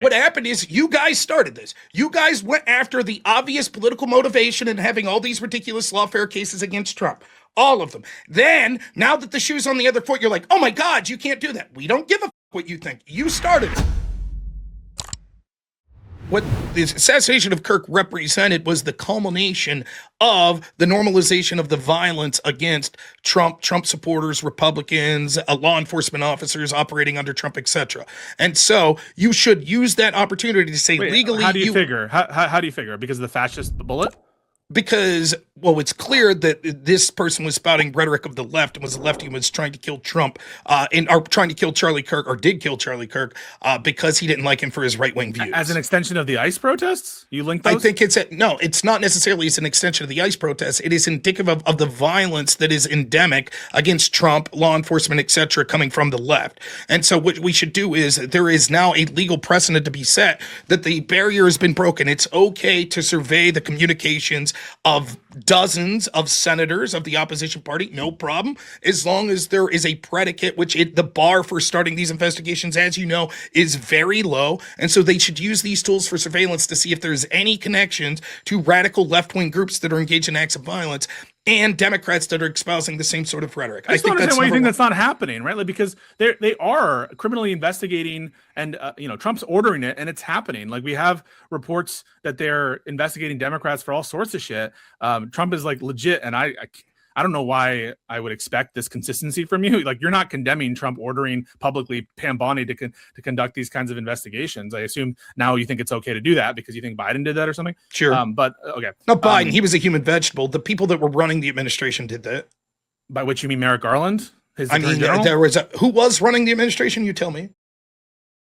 What happened is you guys started this. You guys went after the obvious political motivation and having all these ridiculous lawfare cases against Trump. All of them. Then, now that the shoe's on the other foot, you're like, oh my God, you can't do that. We don't give a f what you think. You started it. What the assassination of Kirk represented was the culmination of the normalization of the violence against Trump supporters, Republicans, law enforcement officers operating under Trump, etc. And so you should use that opportunity to say legally. How do you figure? How do you figure? Because of the fascist bullet? Because, well, it's clear that this person was spouting rhetoric of the left and was a lefty and was trying to kill Trump or trying to kill Charlie Kirk or did kill Charlie Kirk because he didn't like him for his right-wing views. As an extension of the ICE protests? You link those? I think no, it's not necessarily as an extension of the ICE protests. It is indicative of the violence that is endemic against Trump, law enforcement, etc., coming from the left. And so what we should do is there is now a legal precedent to be set that the barrier has been broken. It's okay to survey the communications of dozens of senators of the opposition party, no problem, as long as there is a predicate, which the bar for starting these investigations, as you know, is very low. And so they should use these tools for surveillance to see if there's any connections to radical left-wing groups that are engaged in acts of violence and Democrats that are espousing the same sort of rhetoric. I think that's why you think that's not happening, right? Like, because they are criminally investigating, and Trump's ordering it, and it's happening. Like, we have reports that they're investigating Democrats for all sorts of shit. Trump is like legit, and I don't know why I would expect this consistency from you. Like, you're not condemning Trump ordering publicly Pam Bondi to conduct these kinds of investigations. I assume now you think it's okay to do that because you think Biden did that or something. Sure. But okay. Not Biden. He was a human vegetable. The people that were running the administration did that. By which you mean Merrick Garland? I mean, there was who was running the administration? You tell me.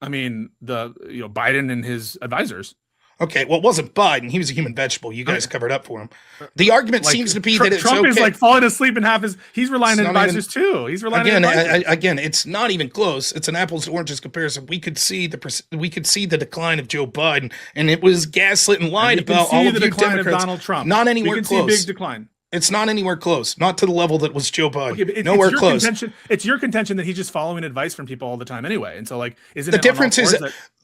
I mean, Biden and his advisors. Okay, well, it wasn't Biden. He was a human vegetable. You guys covered up for him. The argument seems to be that it's Trump okay. is like falling asleep and he's relying on advisors too. He's relying on advisors. Again, it's not even close. It's an apples to oranges comparison. We could see the decline of Joe Biden, and it was gaslit and lied about all of you Democrats. Of Donald Trump. Not anywhere close. See a big decline. It's not anywhere close. Not to the level that was Joe Biden. Okay, nowhere close. It's your contention that he's just following advice from people all the time anyway. And so, like, the difference is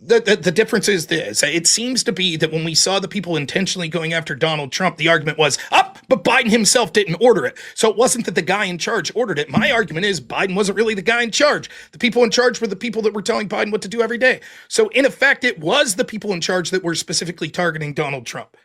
the difference is this. It seems to be that when we saw the people intentionally going after Donald Trump, the argument was, but Biden himself didn't order it. So it wasn't that the guy in charge ordered it. My argument is Biden wasn't really the guy in charge. The people in charge were the people that were telling Biden what to do every day. So in effect, it was the people in charge that were specifically targeting Donald Trump.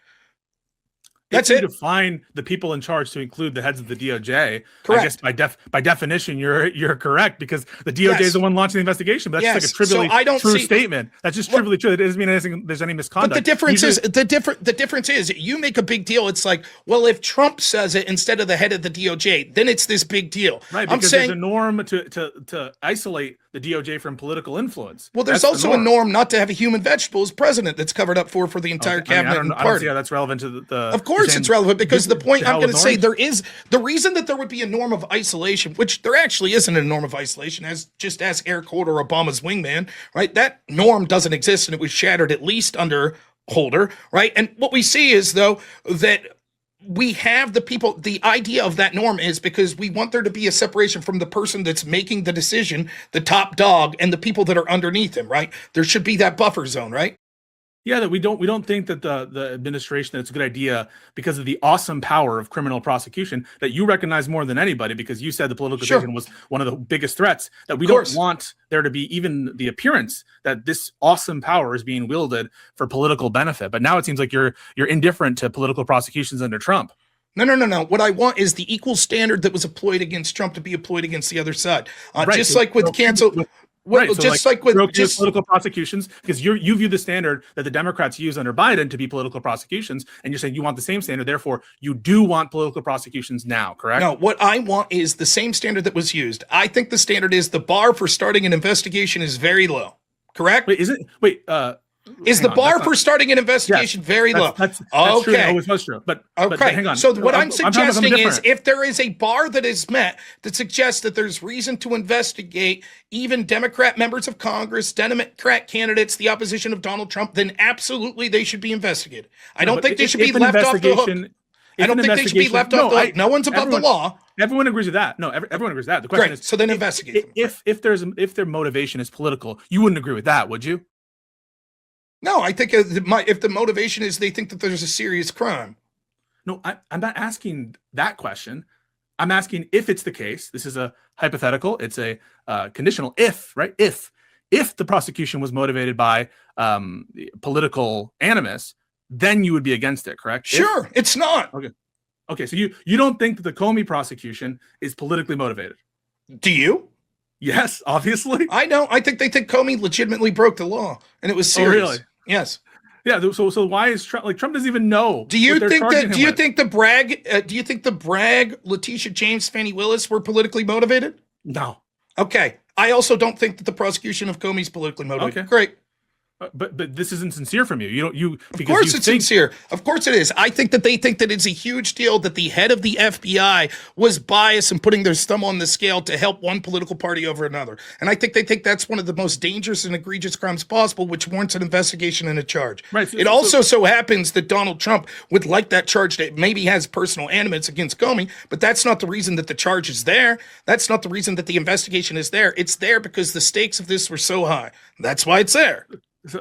That's it. Define the people in charge to include the heads of the DOJ. Correct. I guess by definition, you're correct because the DOJ is the one launching the investigation. But that's just like a trivially true statement. That's just trivially true. It doesn't mean there's any misconduct. But the difference is you make a big deal. It's like, well, if Trump says it instead of the head of the DOJ, then it's this big deal. Right? Because there's a norm to isolate the DOJ from political influence. Well, there's also a norm not to have a human vegetable as president that's covered up for the entire cabinet and party. I don't see how that's relevant to the Of course it's relevant because the point I'm going to say the reason that there would be a norm of isolation, which there actually isn't a norm of isolation, just ask Eric Holder, Obama's wingman, right? That norm doesn't exist and it was shattered at least under Holder, right? And what we see is though that we have the idea of that norm is because we want there to be a separation from the person that's making the decision, the top dog, and the people that are underneath him, right? There should be that buffer zone, right? Yeah, that we don't think that the administration, that it's a good idea because of the awesome power of criminal prosecution that you recognize more than anybody because you said the politicization was one of the biggest threats, that we don't want there to be even the appearance that this awesome power is being wielded for political benefit. But now it seems like you're indifferent to political prosecutions under Trump. No. What I want is the equal standard that was employed against Trump to be employed against the other side. Just like with cancel. Right, so just like with political prosecutions, because you view the standard that the Democrats use under Biden to be political prosecutions, and you're saying you want the same standard, therefore you do want political prosecutions now, correct? No, what I want is the same standard that was used. I think the standard is the bar for starting an investigation is very low, correct? Wait, is it? Is the bar for starting an investigation very low? That's true. It always was true. But hang on. So what I'm suggesting is if there is a bar that is met that suggests that there's reason to investigate even Democrat members of Congress, Democrat candidates, the opposition of Donald Trump, then absolutely they should be investigated. I don't think they should be left off the hook. I don't think they should be left off the hook. No one's above the law. Everyone agrees with that. No, everyone agrees with that. The question is, so then investigate them. If their motivation is political, you wouldn't agree with that, would you? No, I think if the motivation is they think that there's a serious crime. No, I'm not asking that question. I'm asking if it's the case. This is a hypothetical. It's a conditional if, right? If the prosecution was motivated by political animus, then you would be against it, correct? Sure, it's not. Okay. So you don't think that the Comey prosecution is politically motivated? Do you? Yes, obviously. I know. I think they think Comey legitimately broke the law, and it was serious. Oh, really? Yes. Yeah. So why is Trump like Trump doesn't even know? Do you think that? Do you think the bragg? Do you think the bragg, Letitia James, Fannie Willis were politically motivated? No. Okay. I also don't think that the prosecution of Comey is politically motivated. Okay. Great. But this isn't sincere from you. Of course it's sincere. Of course it is. I think that they think that it's a huge deal that the head of the FBI was biased and putting their thumb on the scale to help one political party over another. And I think they think that's one of the most dangerous and egregious crimes possible, which warrants an investigation and a charge. Right. It also so happens that Donald Trump would like that charge that maybe has personal animus against Comey, but that's not the reason that the charge is there. That's not the reason that the investigation is there. It's there because the stakes of this were so high. That's why it's there.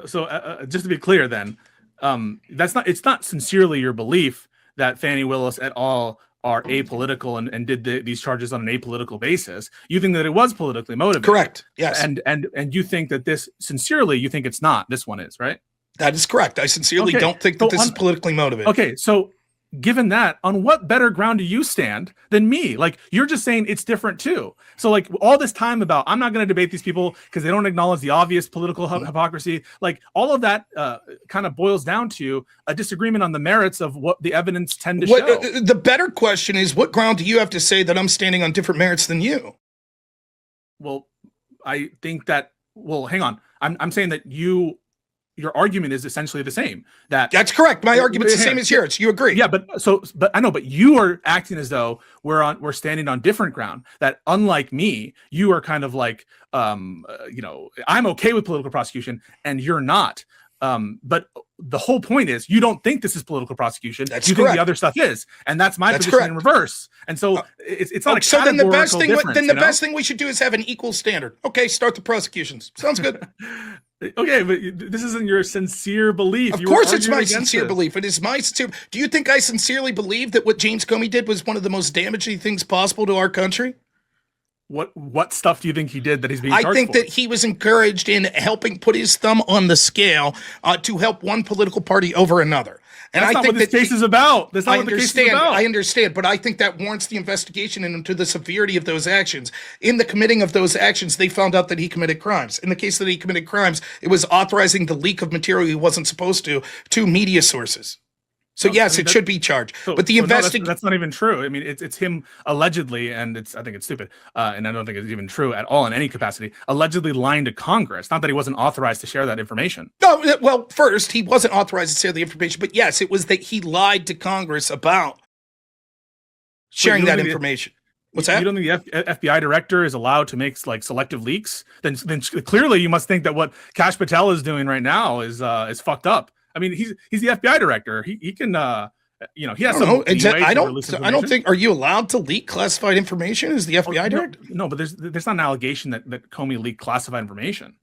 So just to be clear, then, it's not sincerely your belief that Fannie Willis et al. Are apolitical and did these charges on an apolitical basis. You think that it was politically motivated, correct? Yes, and you think that this sincerely, you think it's not. This one is, right? That is correct. I sincerely don't think that this is politically motivated. Okay, so given that, on what better ground do you stand than me? Like, you're just saying it's different too. So like all this time about, I'm not going to debate these people because they don't acknowledge the obvious political hypocrisy. Like all of that kind of boils down to a disagreement on the merits of what the evidence tend to show. The better question is, what ground do you have to say that I'm standing on different merits than you? Well, I think that, well, hang on. I'm saying that your argument is essentially the same. That's correct. My argument's the same as yours. You agree? Yeah, but I know, but you are acting as though we're standing on different ground. That unlike me, you are kind of like, I'm okay with political prosecution, and you're not. But the whole point is, you don't think this is political prosecution. That's you correct. think the other stuff is, and that's my position in reverse. And so it's not a so then the best thing. difference, Then the best thing we should do is have an equal standard. Okay, start the prosecutions. Sounds good. Okay, but this isn't your sincere belief. Of course it's my sincere belief. It is my sincere. Do you think I sincerely believe that what James Comey did was one of the most damaging things possible to our country? What stuff do you think he did that he's being charged for? I think that he was encouraged in helping put his thumb on the scale to help one political party over another. And that's I not think what this case is about. That's not what the case is about. I understand, but I think that warrants the investigation into the severity of those actions. In the committing of those actions, they found out that he committed crimes. In the case that he committed crimes, it was authorizing the leak of material he wasn't supposed to media sources. So yes, it should be charged. But the investigation— that's not even true. I mean, it's him allegedly, and I think it's stupid, and I don't think it's even true at all in any capacity, allegedly lying to Congress. Not that he wasn't authorized to share that information. No, well, first, he wasn't authorized to share the information, but yes, it was that he lied to Congress about sharing that information. What's that? You don't think the FBI director is allowed to make like selective leaks? Then clearly you must think that what Kash Patel is doing right now is fucked up. I mean, he's the FBI director. He can, he has some. I don't think. Are you allowed to leak classified information as the FBI director? No, but there's not an allegation that Comey leaked classified information.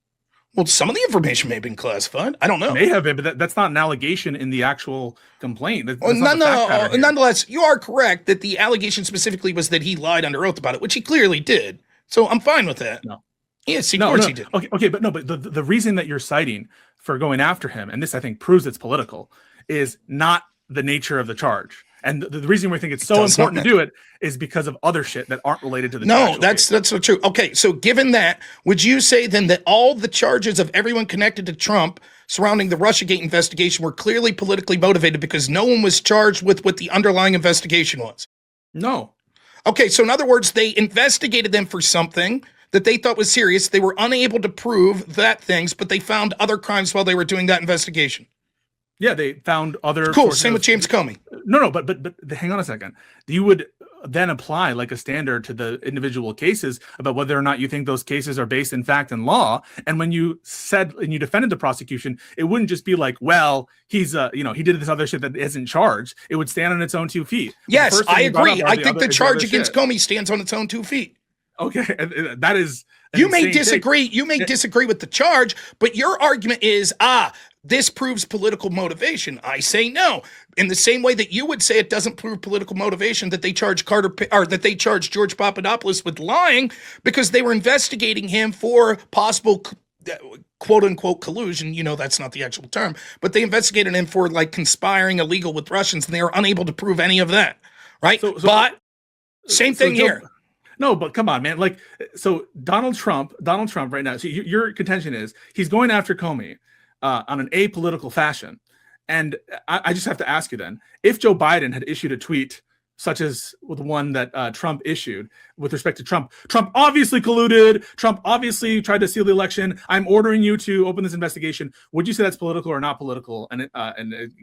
Well, some of the information may have been classified. I don't know. It may have been, but that's not an allegation in the actual complaint. Nonetheless, you are correct that the allegation specifically was that he lied under oath about it, which he clearly did. So I'm fine with that. No. Yes, of course he did. Okay, but the reason that you're citing for going after him, and this I think proves it's political, is not the nature of the charge. And the reason we think it's so important to do it is because of other shit that aren't related to the No, that's so true. Okay, so given that, would you say then that all the charges of everyone connected to Trump surrounding the Russiagate investigation were clearly politically motivated because no one was charged with what the underlying investigation was? No. Okay, so in other words, they investigated them for something that they thought was serious. They were unable to prove that things, but they found other crimes while they were doing that investigation. Yeah, they found other. Cool. Same with James Comey. No, but hang on a second. You would then apply like a standard to the individual cases about whether or not you think those cases are based in fact and law. And when you said and you defended the prosecution, it wouldn't just be like, well, he's he did this other shit that isn't charged. It would stand on its own 2 feet. Yes, I agree. I think the charge against Comey stands on its own 2 feet. Okay, that is. You may disagree. You may disagree with the charge, but your argument is, this proves political motivation. I say no. In the same way that you would say it doesn't prove political motivation that they charge that they charge George Papadopoulos with lying because they were investigating him for possible quote unquote collusion. You know, that's not the actual term, but they investigated him for like conspiring illegal with Russians, and they were unable to prove any of that. Right. But same thing here. No, but come on, man. Like, so Donald Trump right now, so your contention is he's going after Comey on an apolitical fashion. And I just have to ask you then, if Joe Biden had issued a tweet such as the one that Trump issued with respect to Trump obviously colluded, Trump obviously tried to steal the election, I'm ordering you to open this investigation, would you say that's political or not political? And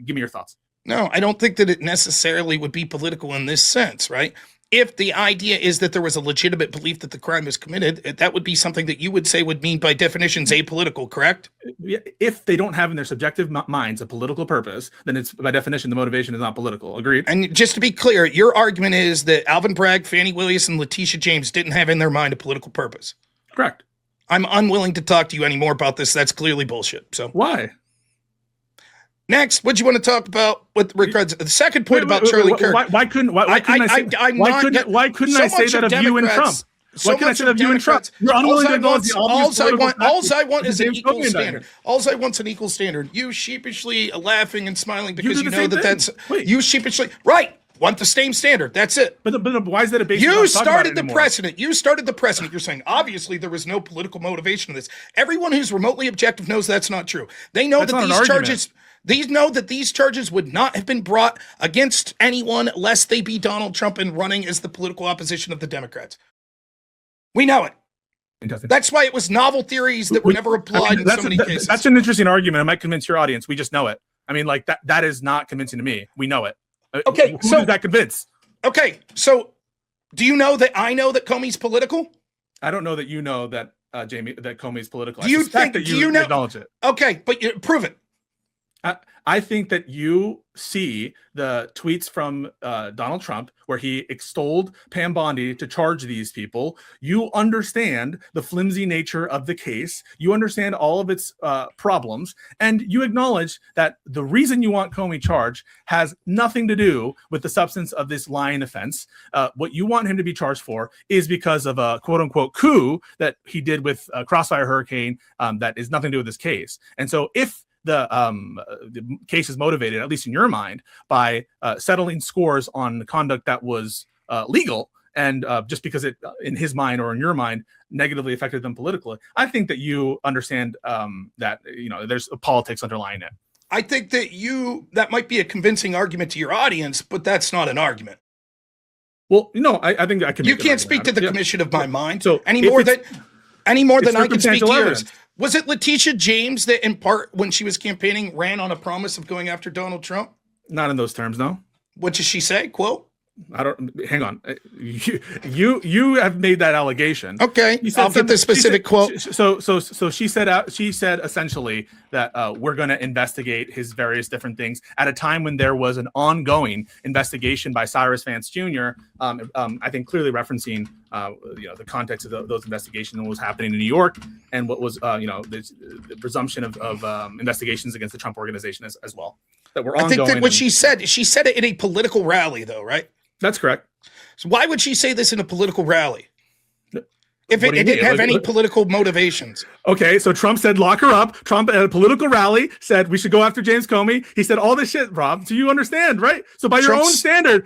give me your thoughts. No, I don't think that it necessarily would be political in this sense, right? If the idea is that there was a legitimate belief that the crime was committed, that would be something that you would say would mean by definitions apolitical, correct? If they don't have in their subjective minds a political purpose, then it's by definition the motivation is not political. Agreed? And just to be clear, your argument is that Alvin Bragg, Fannie Willis, and Letitia James didn't have in their mind a political purpose. Correct. I'm unwilling to talk to you anymore about this. That's clearly bullshit. So why? Next, what do you want to talk about with regards to the second point about Charlie Kirk? Why couldn't I say that of you and Trump? Why couldn't I say that of you and Trump? You're unwilling to acknowledge the obvious all I want is an equal standard. All I want is an equal standard. You sheepishly laughing and smiling because you know that that's you sheepishly want the same standard. That's it. But why is that a basis? You started the precedent. You started the precedent. You're saying obviously there was no political motivation in this. Everyone who's remotely objective knows that's not true. They know that these charges. These know that these charges would not have been brought against anyone lest they be Donald Trump and running as the political opposition of the Democrats. We know it. That's why it was novel theories that were never applied in so many cases. That's an interesting argument. It might convince your audience. We just know it. I mean, like that is not convincing to me. We know it. Okay, who does that convince? Okay, so do you know that I know that Comey's political? I don't know that you know that that Comey's political. Do you think that you acknowledge it? Okay, but prove it. I think that you see the tweets from Donald Trump where he extolled Pam Bondi to charge these people. You understand the flimsy nature of the case. You understand all of its problems. And you acknowledge that the reason you want Comey charged has nothing to do with the substance of this lying offense. What you want him to be charged for is because of a quote unquote coup that he did with Crossfire Hurricane that is nothing to do with this case. And so if the case is motivated, at least in your mind, by settling scores on conduct that was legal, and just because it, in his mind or in your mind, negatively affected them politically, I think that you understand that there's politics underlying it. I think that that might be a convincing argument to your audience, but that's not an argument. Well, I think I can. You can't speak to the commission of my mind. So any more than I can speak to yours. Was it Letitia James that, in part, when she was campaigning, ran on a promise of going after Donald Trump? Not in those terms, no. What did she say? Quote? I don't. Hang on. You have made that allegation. Okay, I'll get the specific quote. So she said essentially that we're going to investigate his various different things at a time when there was an ongoing investigation by Cyrus Vance Jr. I think clearly referencing the context of those investigations and what was happening in New York and what was the presumption of investigations against the Trump organization as well that were ongoing. I think that what she said it in a political rally, though, right? That's correct. So why would she say this in a political rally? If it didn't have any political motivations. Okay, so Trump said lock her up. Trump at a political rally said we should go after James Comey. He said all this shit, Rob. So you understand, right? So by your own standard,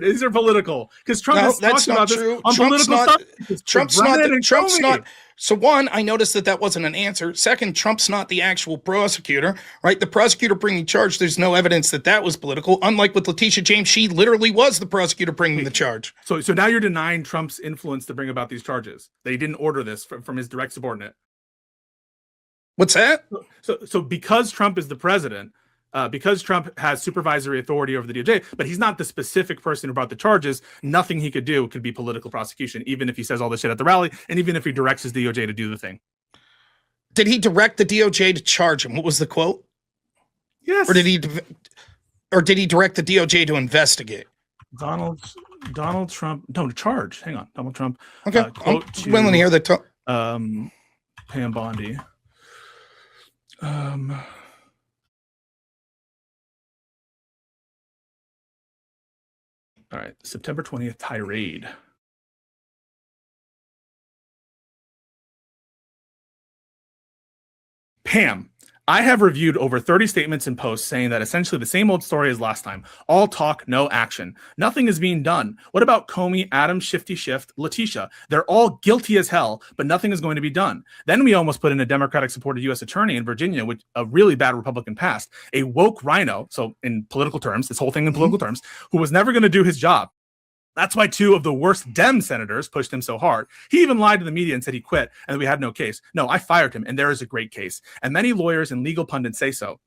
these are political. Because Trump has talked about this on political stuff. Trump's not. So one, I noticed that wasn't an answer. Second, Trump's not the actual prosecutor, right? The prosecutor bringing charge, there's no evidence that was political. Unlike with Letitia James, she literally was the prosecutor bringing the charge. So now you're denying Trump's influence to bring about these charges. They didn't order this from his direct subordinate. What's that? So because Trump is the president, because Trump has supervisory authority over the DOJ, but he's not the specific person who brought the charges, nothing he could do could be political prosecution, even if he says all this shit at the rally, and even if he directs his DOJ to do the thing. Did he direct the DOJ to charge him? What was the quote? Yes. Or did he direct the DOJ to investigate? Donald Trump, no, to charge. Hang on, Donald Trump. Okay, I'm willing to hear the Pam Bondi. All right, September 20th tirade. Pam, I have reviewed over 30 statements and posts saying that essentially the same old story as last time. All talk, no action. Nothing is being done. What about Comey, Adams, Shifty Shift, Letitia? They're all guilty as hell, but nothing is going to be done. Then we almost put in a Democratic-supported U.S. attorney in Virginia, which a really bad Republican passed, a woke rhino, so in political terms, this whole thing in political terms, who was never going to do his job. That's why two of the worst Dem senators pushed him so hard. He even lied to the media and said he quit and that we had no case. No, I fired him, and there is a great case. And many lawyers and legal pundits say so.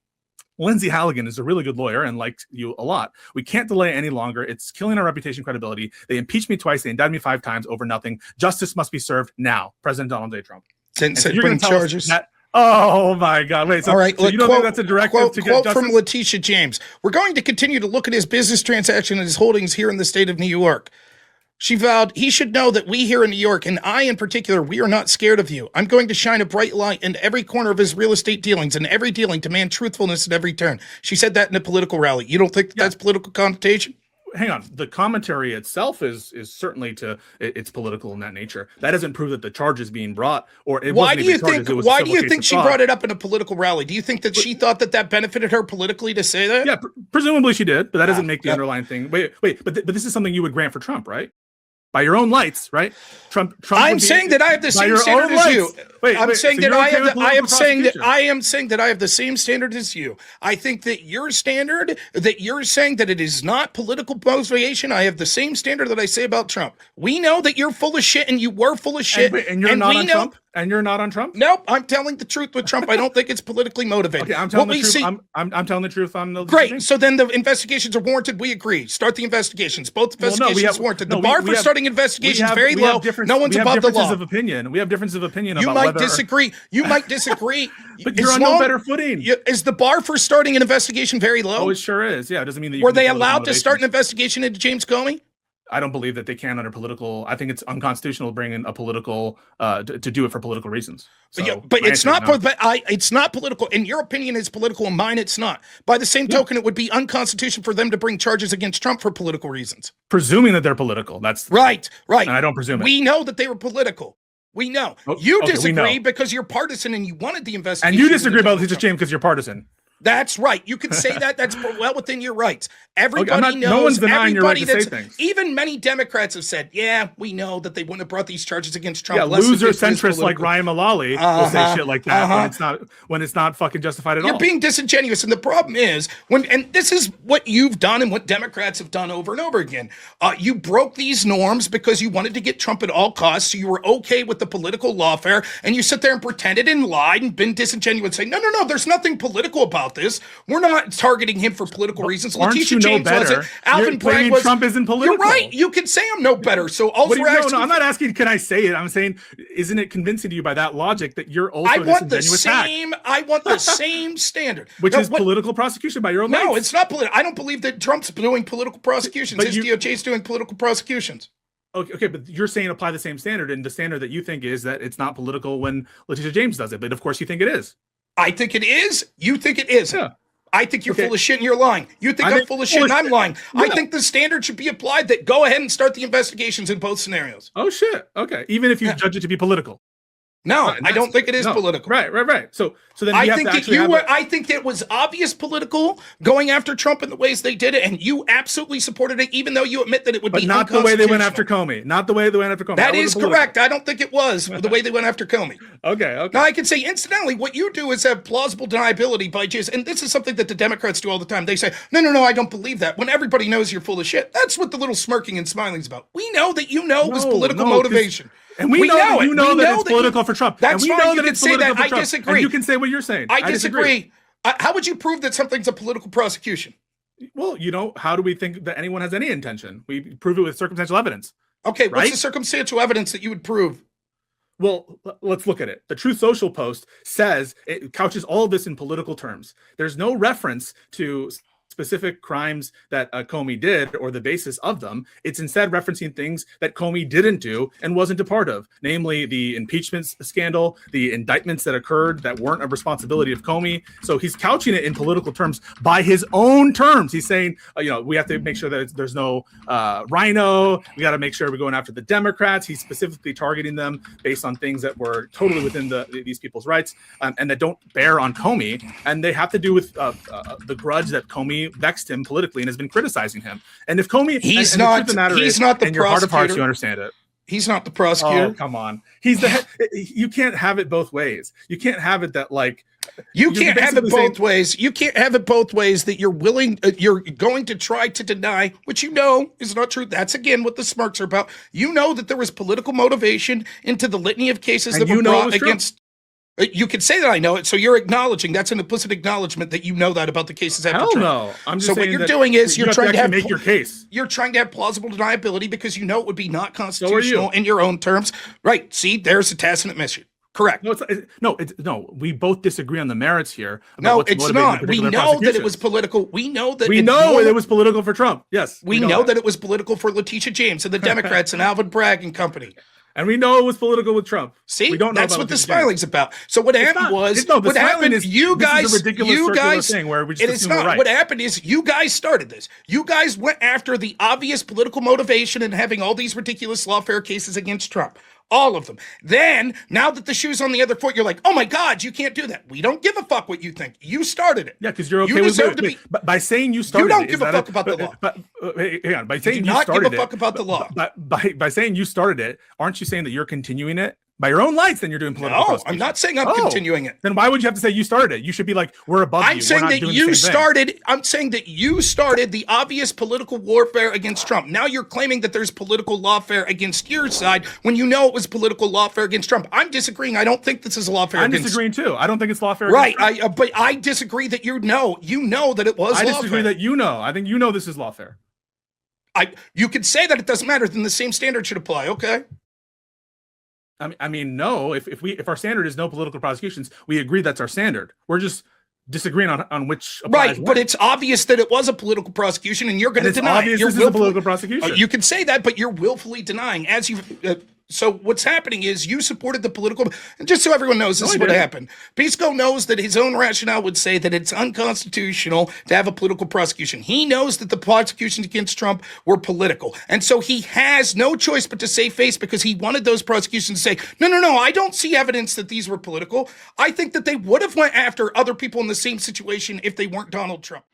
Lindsay Halligan is a really good lawyer and likes you a lot. We can't delay any longer. It's killing our reputation, credibility. They impeached me twice. They indicted me 5 times over nothing. Justice must be served now. President Donald J. Trump. Since it bring charges. Oh my God! Wait, so, all right. So you don't think that's a directive to get quote justice? From Letitia James. We're going to continue to look at his business transaction and his holdings here in the state of New York. She vowed, he should know that we here in New York, and I in particular, we are not scared of you. I'm going to shine a bright light in every corner of his real estate dealings and every dealing, demand truthfulness at every turn. She said that in a political rally. You don't think that's political connotation? Hang on. The commentary itself is certainly it's political in that nature. That doesn't prove that the charge is being brought, or it why wasn't do you even charges, think? it was Why a do civil you case think of she fraud. brought it up in a political rally? Do you think that she thought that benefited her politically to say that? Yeah, presumably she did, but that doesn't make the underlying thing. Wait, but this is something you would grant for Trump, right? By your own lights, right? Trump. I'm saying that I have the same standard as you. I'm saying that I am saying that I have the same standard as you. I think that your standard, that you're saying that it is not political motivation. I have the same standard that I say about Trump. We know that you're full of shit, and you were full of shit, and you're not on Trump. And you're not on Trump? Nope, I'm telling the truth with Trump. I don't think it's politically motivated. Okay, I'm telling the truth. I'm telling the truth on the great. So then the investigations are warranted. We agree. Start the investigations. Both investigations warranted. The bar for starting investigations is very low. No one's above the law. Of opinion. We have differences of opinion. You might disagree. You might disagree. But you're on no better footing. Is the bar for starting an investigation very low? Oh, it sure is. Yeah, it doesn't mean that. Were they allowed to start an investigation into James Comey? I don't believe that they can under political. I think it's unconstitutional to bring in a political to do it for political reasons. So, but it's not. It's not political. In your opinion, it's political. In mine, it's not. By the same token, it would be unconstitutional for them to bring charges against Trump for political reasons. Presuming that they're political. That's right. Right. And I don't presume it. We know that they were political. We know. You disagree because you're partisan and you wanted the investigation. And you disagree about Letitia James because you're partisan. That's right. You can say that. That's well within your rights. Everybody knows. No one's denying your right to say things. Even many Democrats have said, yeah, we know that they wouldn't have brought these charges against Trump. Yeah, loser centrists like Ryan Mullally will say shit like that when it's not fucking justified at all. You're being disingenuous. And the problem is, and this is what you've done and what Democrats have done over and over again. You broke these norms because you wanted to get Trump at all costs. So you were okay with the political lawfare. And you sit there and pretended and lied and been disingenuous and say, no, there's nothing political about this. We're not targeting him for political reasons. Letitia James wasn't. Alvin Bragg was. Trump isn't political. You're right. You can say I'm no better. So also, no, I'm not asking. Can I say it? I'm saying, isn't it convincing to you by that logic that you're also I want the same standard, which is political prosecution by your own. No, it's not political. I don't believe that Trump's doing political prosecutions. His DOJ is doing political prosecutions. Okay, but you're saying apply the same standard, and the standard that you think is that it's not political when Letitia James does it, but of course you think it is. I think it is. You think it isn't. Yeah. I think you're full of shit and you're lying. You think I'm full of shit and I'm lying. Yeah. I think the standard should be applied that go ahead and start the investigations in both scenarios. Oh, shit. Okay. Even if you judge it to be political. No, I don't think it is political. Right. So then I think I think it was obvious political going after Trump in the ways they did it, and you absolutely supported it, even though you admit that it would be not the way they went after Comey. Not the way they went after Comey. That is correct. I don't think it was the way they went after Comey. Okay. Now I can say, incidentally, what you do is have plausible deniability by just, and this is something that the Democrats do all the time. They say, no, I don't believe that. When everybody knows you're full of shit, that's what the little smirking and smiling is about. We know that it was political motivation. And we know that it's political for Trump. That's fine. You can say that. I disagree. And you can say what you're saying. I disagree. How would you prove that something's a political prosecution? Well, how do we think that anyone has any intention? We prove it with circumstantial evidence. Okay, what's the circumstantial evidence that you would prove? Well, let's look at it. The Truth Social post says it couches all of this in political terms. There's no reference to specific crimes that Comey did or the basis of them. It's instead referencing things that Comey didn't do and wasn't a part of, namely the impeachment scandal, the indictments that occurred that weren't a responsibility of Comey. So he's couching it in political terms by his own terms. He's saying, we have to make sure that there's no rhino. We got to make sure we're going after the Democrats. He's specifically targeting them based on things that were totally within these people's rights and that don't bear on Comey. And they have to do with the grudge that Comey vexed him politically and has been criticizing him. And if Comey, he's not the prosecutor. Heart of hearts, you understand it. He's not the prosecutor. Oh, come on. He's you can't have it both ways. You can't have it that you can't have it both ways. You can't have it both ways that you're going to try to deny, which is not true. That's again what the smirks are about. You know that there was political motivation into the litany of cases that were brought against. You can say that I know it, so you're acknowledging. That's an implicit acknowledgement that you know that about the cases after Trump. No, I'm just so saying what you're doing is you're trying to make your case. You're trying to have plausible deniability because you know it would be not constitutional in your own terms, right? See, there's a tacit admission. Correct. No, we both disagree on the merits here. No, it's not. We know that it was political. We know that it was political for Trump. Yes, we know that it was political for Letitia James and the Democrats and Alvin Bragg and company. And we know it was political with Trump. See, we don't know that's what the smiling's about. So what happened was, what happened is you guys, thing where we just it's not. Right. What happened is you guys started this. You guys went after the obvious political motivation and having all these ridiculous lawfare cases against Trump. All of them. Then, now that the shoe's on the other foot, you're like, oh my God, you can't do that. We don't give a fuck what you think. You started it. Yeah, because you're okay with it. But by saying you started it. You don't give a fuck about the law. But hang on. By saying you started it. You do not give a fuck about the law. By saying you started it, aren't you saying that you're continuing it? By your own lights, then you're doing political prosecution. I'm not saying I'm continuing it. Then why would you have to say you started it? You should be like, we're above you. I'm saying that you started. I'm saying that you started the obvious political warfare against Trump. Now you're claiming that there's political lawfare against your side when you know it was political lawfare against Trump. I'm disagreeing. I don't think this is lawfare. I'm disagreeing too. I don't think it's lawfare. Right. But I disagree that you know that it was. I disagree that you know. I think you know this is lawfare. You could say that it doesn't matter. Then the same standard should apply. Okay. I mean, no. If our standard is no political prosecutions, we agree that's our standard. We're just disagreeing on which applies. Right, but it's obvious that it was a political prosecution, and you're going to deny it. This is a political prosecution. You can say that, but you're willfully denying. So what's happening is you supported the political, and just so everyone knows, this is what happened. Pisco knows that his own rationale would say that it's unconstitutional to have a political prosecution. He knows that the prosecutions against Trump were political. And so he has no choice but to save face because he wanted those prosecutions to say, no, I don't see evidence that these were political. I think that they would have went after other people in the same situation if they weren't Donald Trump.